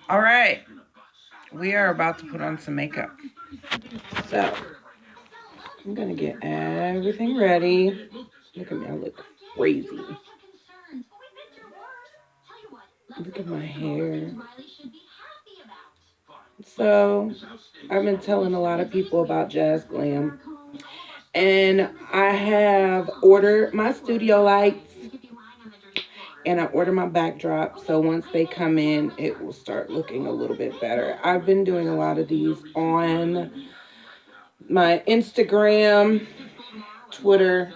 All right, we are about to put on some makeup. So, I'm gonna get everything ready. Look at me, I look crazy. Look at my hair. So, I've been telling a lot of people about JazzGlam. And I have ordered my studio lights and I ordered my backdrop. So once they come in, it will start looking a little bit better. I've been doing a lot of these on my Instagram, Twitter,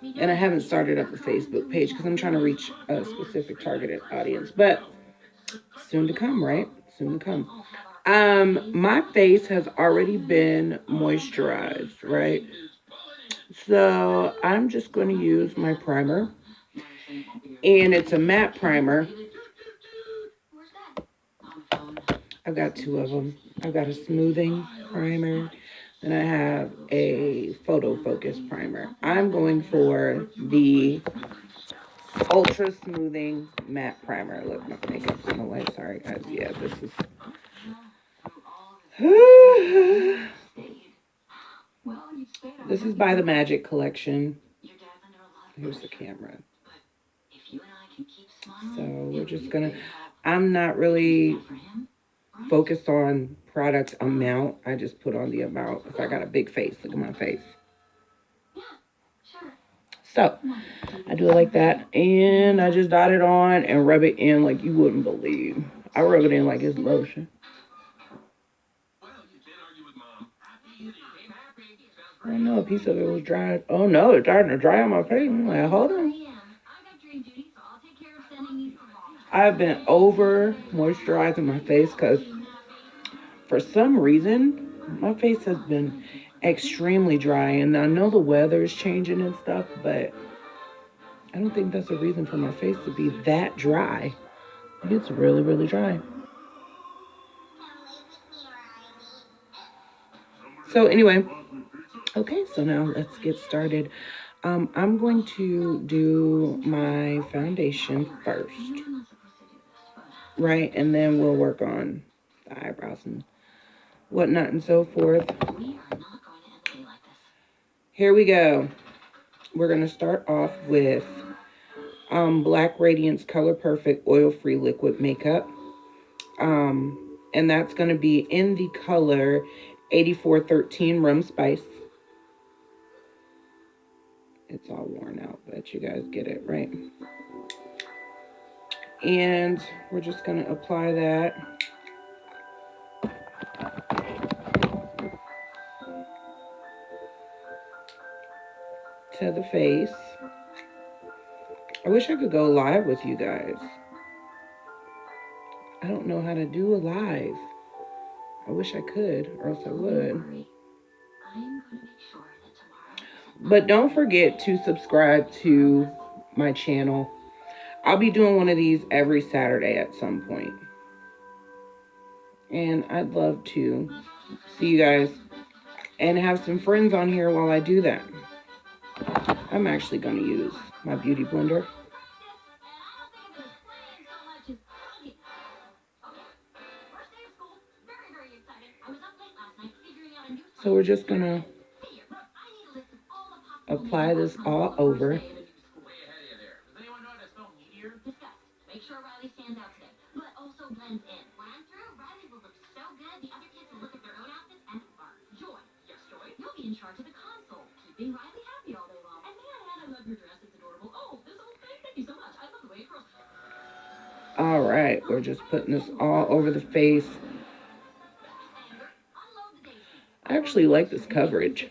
and I haven't started up a Facebook page because I'm trying to reach a specific targeted audience. But soon to come, right? Soon to come. My face has already been moisturized, right? So I'm just going to use my primer. And it's a matte primer. I've got two of them. I've got a smoothing primer. And I have a photo focus primer. I'm going for the ultra smoothing matte primer. Look, my makeup's in the way. Sorry, guys. Yeah, this is... This is by the Magic Collection. Here's the camera. So we're just gonna... I'm not really focused on product amount. I just put on the amount. If I got a big face, look at my face. So I do it like that, and I just dot it on and rub it in like you wouldn't believe. I rub it in like it's lotion. I don't know, a piece of it was dry. Oh no, it's starting to dry on my face. I'm like, hold on. I've been over moisturizing my face because for some reason my face has been extremely dry, and I know the weather is changing and stuff, but I don't think that's a reason for my face to be that dry. It's really, really dry. So anyway, okay, so now let's get started. I'm going to do my foundation first, right? And then we'll work on the eyebrows and whatnot and so forth. Here we go. We're going to start off with Black Radiance Color Perfect Oil Free Liquid Makeup. And that's going to be in the color 8413 Rum Spice. It's all worn out, but you guys get it, right? And we're just going to apply that to the face. I wish I could go live with you guys. I don't know how to do a live. I wish I could, or else I would. But don't forget to subscribe to my channel. I'll be doing one of these every Saturday at some point. And I'd love to see you guys and have some friends on here while I do that. I'm actually going to use my beauty blender. So we're just going to apply this all over. All right, we're just putting this all over the face. I actually like this coverage.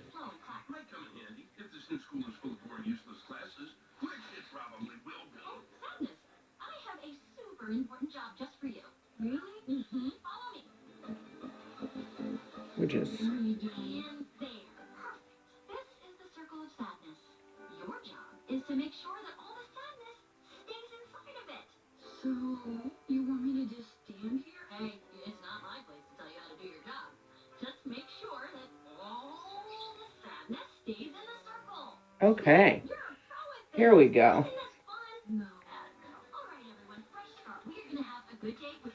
We're just... is to make sure that all the sadness stays inside of it. So, you want me to just stand here? Hey, it's not my place to tell you how to do your job. Just make sure that all the sadness stays in the circle. Okay. Here we go. No. All right, everyone. Fresh start. We're going to have a good day with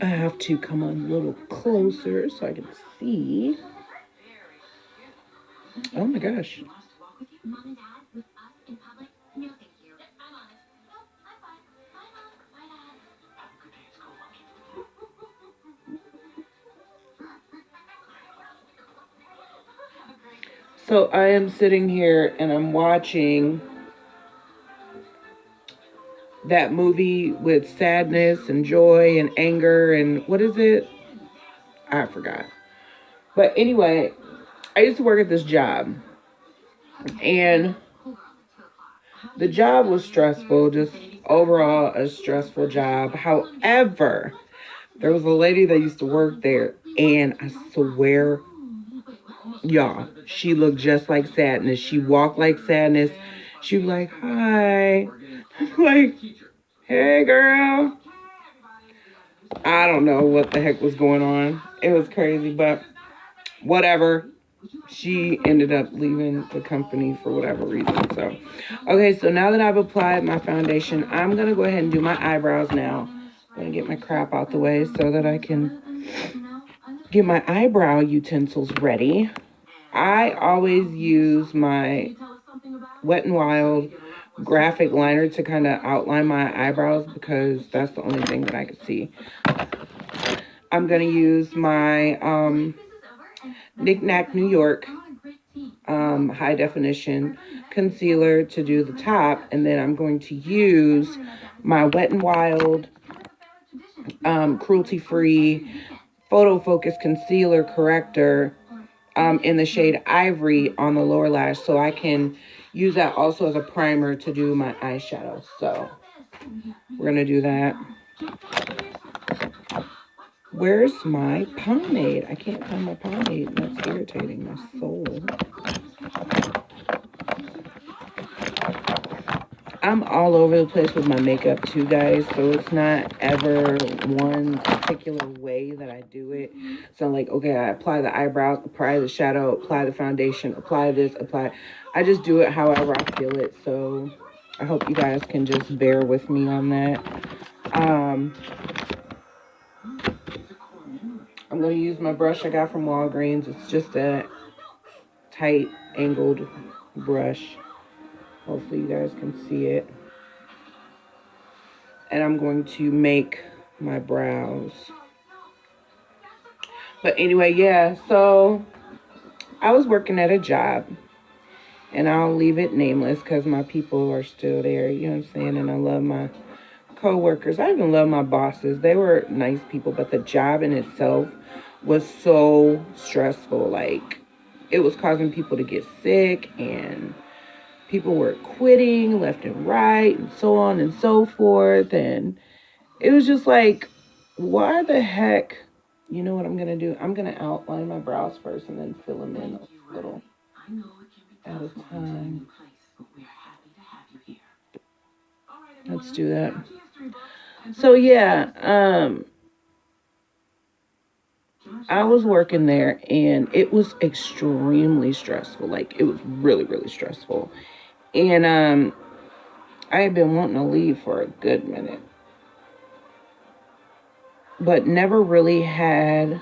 I have to come a little closer so I can see. Oh my gosh. So I am sitting here and I'm watching that movie with sadness and joy and anger and what is it? I forgot. But anyway, I used to work at this job and the job was stressful, just overall a stressful job. However, there was a lady that used to work there and I swear, y'all, she looked just like Sadness. She walked like Sadness. She was like, hi. Like, hey girl. I don't know what the heck was going on. It was crazy, but whatever. She ended up leaving the company for whatever reason. So, okay, so now that I've applied my foundation, I'm going to go ahead and do my eyebrows now. I'm going to get my crap out the way so that I can get my eyebrow utensils ready. I always use my Wet n Wild graphic liner to kind of outline my eyebrows because that's the only thing that I could see. I'm going to use my Knick Knack New York high definition concealer to do the top, and then I'm going to use my Wet n Wild cruelty free photo focus concealer corrector in the shade Ivory on the lower lash, so I can use that also as a primer to do my eyeshadow. So we're gonna do that. Where's my pomade? I can't find my pomade. That's irritating my soul. I'm all over the place with my makeup too, guys. So it's not ever one particular way that I do it. So I'm like, okay, I apply the eyebrows, apply the shadow, apply the foundation, apply this, apply. I just do it however I feel it. So I hope you guys can just bear with me on that. I'm going to use my brush I got from Walgreens. It's just a tight angled brush. Hopefully you guys can see it. And I'm going to make my brows. But anyway, yeah, so I was working at a job. And I'll leave it nameless because my people are still there. You know what I'm saying? And I love my coworkers. I even love my bosses. They were nice people. But the job in itself was so stressful. Like, it was causing people to get sick. And people were quitting left and right. And so on and so forth. And it was just like, why the heck? You know what I'm going to do? I'm going to outline my brows first and then fill them in a little at a time. Let's do that. So yeah, I was working there and it was extremely stressful. Like it was really, really stressful. And I had been wanting to leave for a good minute. But never really had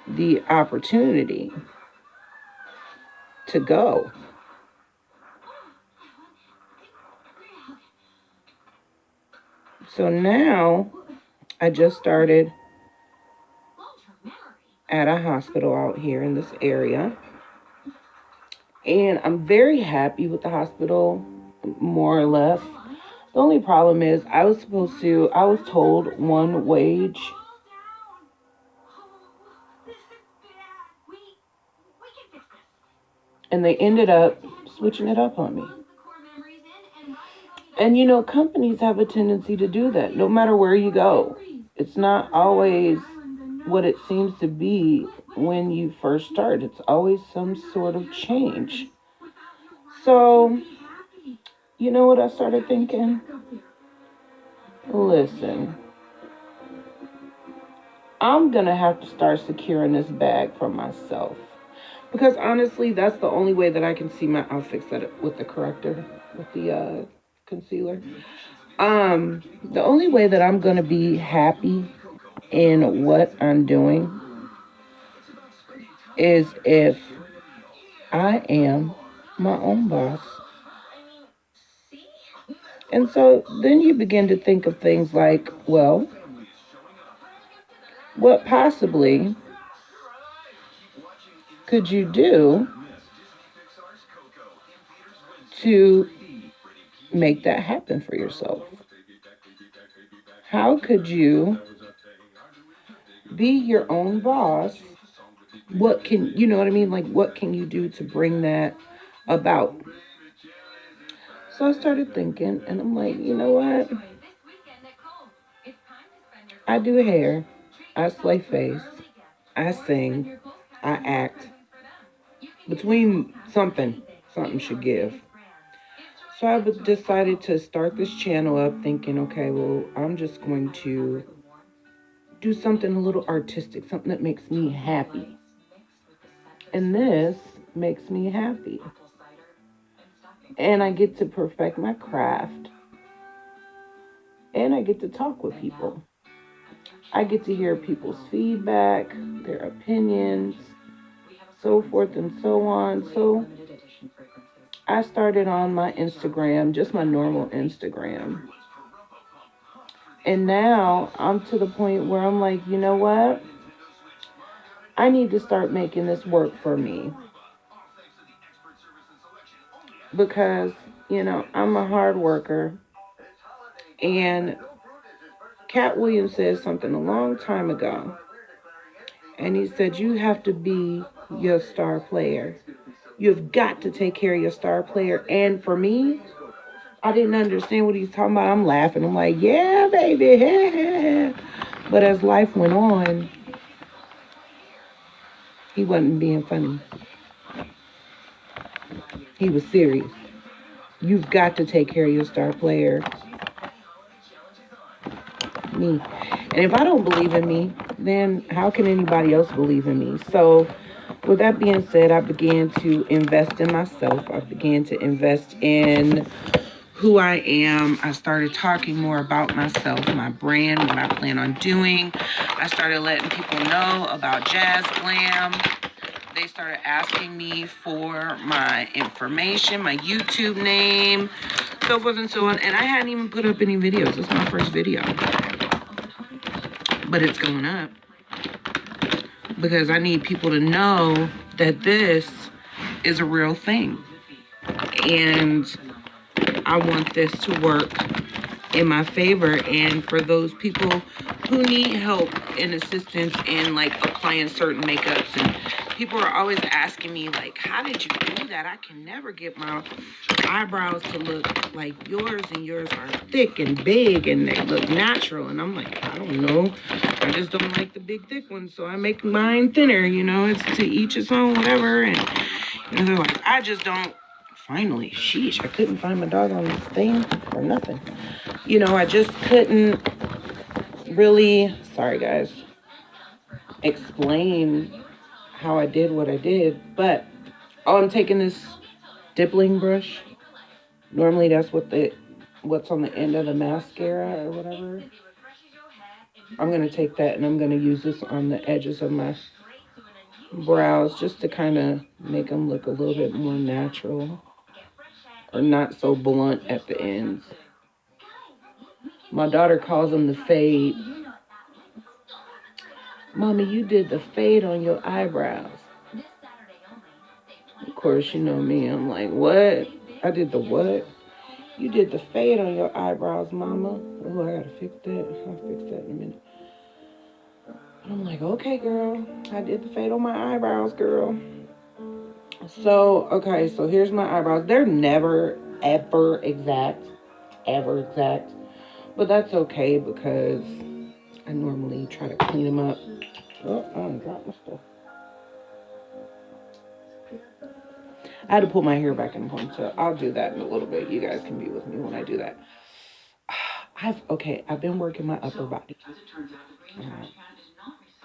the opportunity to go. So now I just started at a hospital out here in this area. And I'm very happy with the hospital, more or less. The only problem is I was told one wage. And they ended up switching it up on me. And you know, companies have a tendency to do that no matter where you go. It's not always what it seems to be when you first start. It's always some sort of change. So, you know what I started thinking? Listen, I'm going to have to start securing this bag for myself. Because honestly, that's the only way that I can see my outfits with the corrector, with the concealer. The only way that I'm gonna be happy in what I'm doing is if I am my own boss. And so then you begin to think of things like, well, what possibly could you do to make that happen for yourself? How could you be your own boss? What can, you know what I mean? Like, what can you do to bring that about? So I started thinking, and I'm like, you know what? I do hair, I slay face, I sing, I act. Between something should give. So I decided to start this channel up thinking, okay, well, I'm just going to do something a little artistic, something that makes me happy. And this makes me happy. And I get to perfect my craft. And I get to talk with people. I get to hear people's feedback, their opinions, so forth and so on. So I started on my Instagram, just my normal Instagram. And now I'm to the point where I'm like, you know what? I need to start making this work for me. Because, I'm a hard worker. And Cat Williams said something a long time ago. And he said, you have to be your star player. You've got to take care of your star player. And for me, I didn't understand what he's talking about. I'm laughing. I'm like, yeah, baby. But as life went on, he wasn't being funny. He was serious. You've got to take care of your star player. Me. And if I don't believe in me, then how can anybody else believe in me? So, with that being said, I began to invest in myself. I began to invest in who I am. I started talking more about myself, my brand, what I plan on doing. I started letting people know about JazzGlam. They started asking me for my information, my YouTube name, so forth and so on. And I hadn't even put up any videos. This is my first video. But it's going up because I need people to know that this is a real thing. And I want this to work in my favor. And for those people who need help and assistance in like applying certain makeups, and people are always asking me like, how did you do that? I can never get my eyebrows to look like yours, and yours are thick and big and they look natural. And I'm like, I don't know, I just don't like the big thick ones, so I make mine thinner. It's to each his own, whatever. And they're like, I just don't. Finally, sheesh, I couldn't find my doggone thing or nothing. I just couldn't really, sorry guys, explain how I did what I did. But I'm taking this dippling brush. Normally that's what's on the end of the mascara or whatever. I'm going to take that and I'm going to use this on the edges of my brows just to kind of make them look a little bit more natural or not so blunt at the ends. My daughter calls them the fade. Mommy, you did the fade on your eyebrows. Of course, you know me. I'm like, what? I did the what? You did the fade on your eyebrows, mama. Oh, I gotta fix that. I'll fix that in a minute. I'm like, okay, girl. I did the fade on my eyebrows, girl. So, okay, so here's my eyebrows. They're never, ever exact. Ever exact. But that's okay because I normally try to clean them up. Oh, I dropped my stuff. I had to pull my hair back in ponytail. I'll do that in a little bit. You guys can be with me when I do that. I've been working my upper body.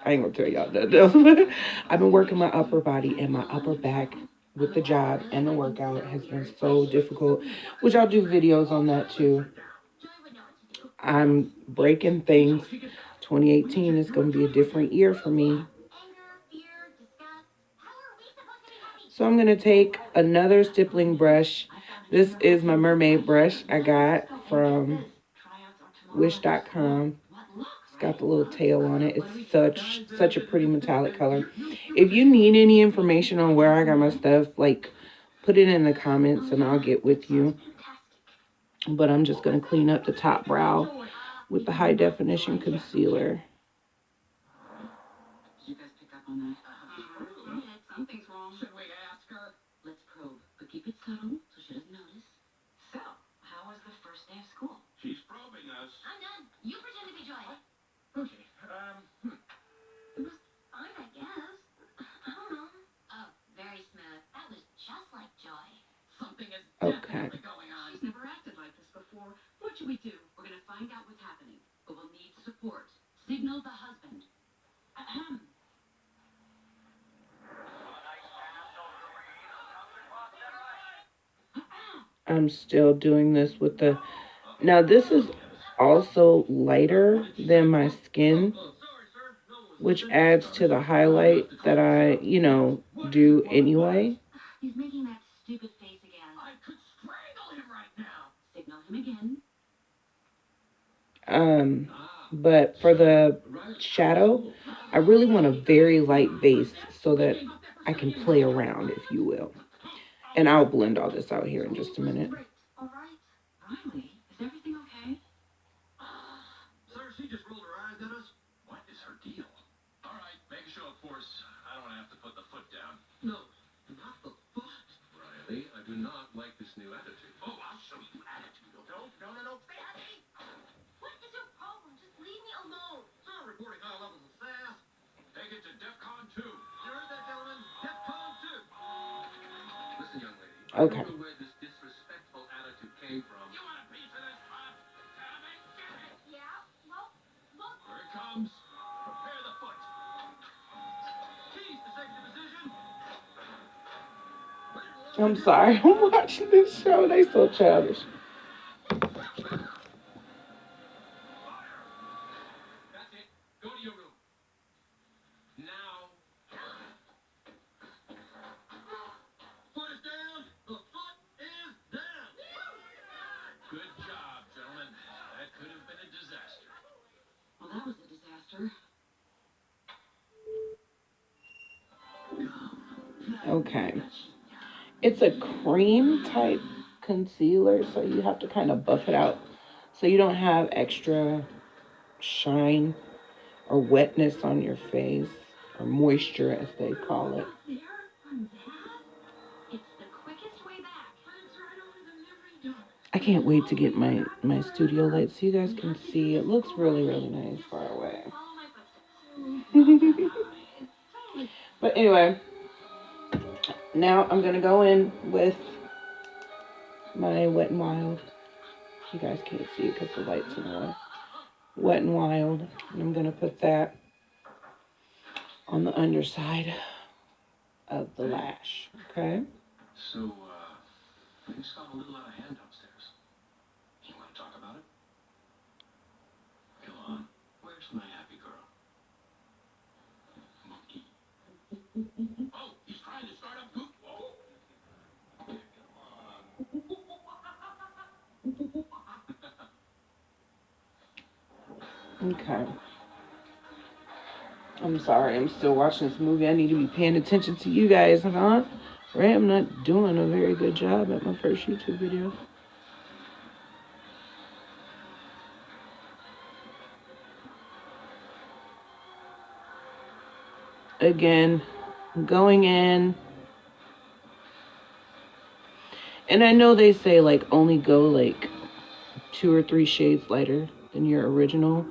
I ain't gonna tell y'all that. I've been working my upper body and my upper back with the job and the workout has been so difficult, which I'll do videos on that too. I'm breaking things. 2018 is going to be a different year for me. So I'm going to take another stippling brush. This is my mermaid brush I got from wish.com. It's got the little tail on it. It's such a pretty metallic color. If you need any information on where I got my stuff, like, put it in the comments and I'll get with you. But I'm just going to clean up the top brow with the high definition concealer. You guys pick up on that? Something's wrong. Should we ask her? Let's probe, but keep it subtle so she doesn't notice. So, how was the first day of school? She's probing us. I'm done. You pretend to be Joy. Okay, It was fine, I guess. I don't know. Oh, very smooth. That was just like Joy. Something is definitely going on. She's never acted like this before. What should we do? We're gonna find out what's happening, but we'll need support. Signal the husband. Ahem. I'm still doing this with the... Now, this is also lighter than my skin, which adds to the highlight that I, do anyway. He's making that stupid face again. I could strangle him right now. Signal him again. But for the shadow, I really want a very light base so that I can play around, if you will. And I'll blend all this out here in just a minute. All right. Riley, is everything okay? Sir, she just rolled her eyes at us. What is her deal? All right, make a show of force. I don't want to have to put the foot down. No, not the foot. Riley, I do not like this new attitude. Oh, I'll show you attitude. No. Stay out of me. What is your problem? Just leave me alone. Sir, reporting high levels of sass. Take it to DEFCON 2. You heard that, gentlemen? DEFCON 2. Listen, young lady. Okay. I don't know where this disrespectful attitude came from. You want a piece of this pop? Yeah, well, look. Here it comes. Prepare the foot. Keys to safety position. I'm sorry. I'm watching this show. They so childish. That's it. Go to your room. Now. Foot is down. The foot is down. Good job, gentlemen. That could have been a disaster. Well, that was a disaster. Okay. It's a cream type concealer, so you have to kind of buff it out so you don't have extra shine or wetness on your face, or moisture as they call it. I can't wait to get my studio light so you guys can see. It looks really, really nice far away. But anyway, now I'm going to go in with my Wet n Wild. You guys can't see it because the light's in the way. Wet n Wild. And I'm going to put that on the underside of the lash. Okay? So, things got a little out of hand upstairs. You want to talk about it? Come on. Where's my happy girl? Monkey. Oh, he's trying to start up goop. Oh. Come on. Okay. I'm sorry. I'm still watching this movie. I need to be paying attention to you guys, huh? Right? I'm not doing a very good job at my first YouTube video. Again, going in. And I know they say, like, only go, like, 2 or 3 shades lighter than your original.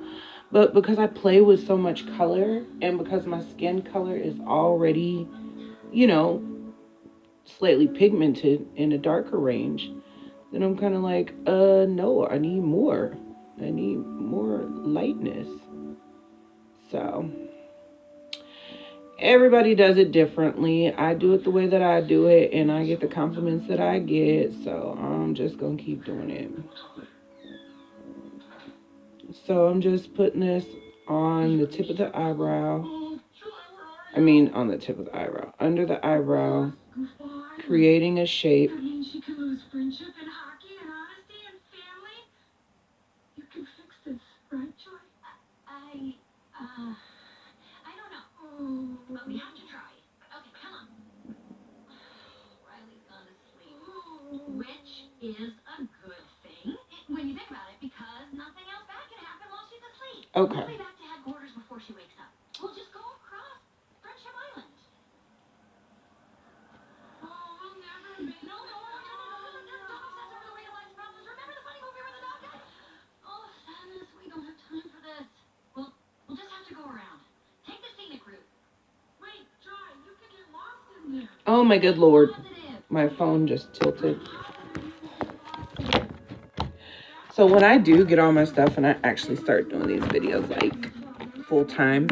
But because I play with so much color, and because my skin color is already, slightly pigmented in a darker range, then I'm kind of like, no, I need more. I need more lightness. So, everybody does it differently. I do it the way that I do it, and I get the compliments that I get. So, I'm just going to keep doing it. So I'm just putting this on the tip of the eyebrow. I mean, on the tip of the eyebrow, under the eyebrow, creating a shape. Okay. Oh my good Lord. My phone just tilted. So when I do get all my stuff and I actually start doing these videos like full time,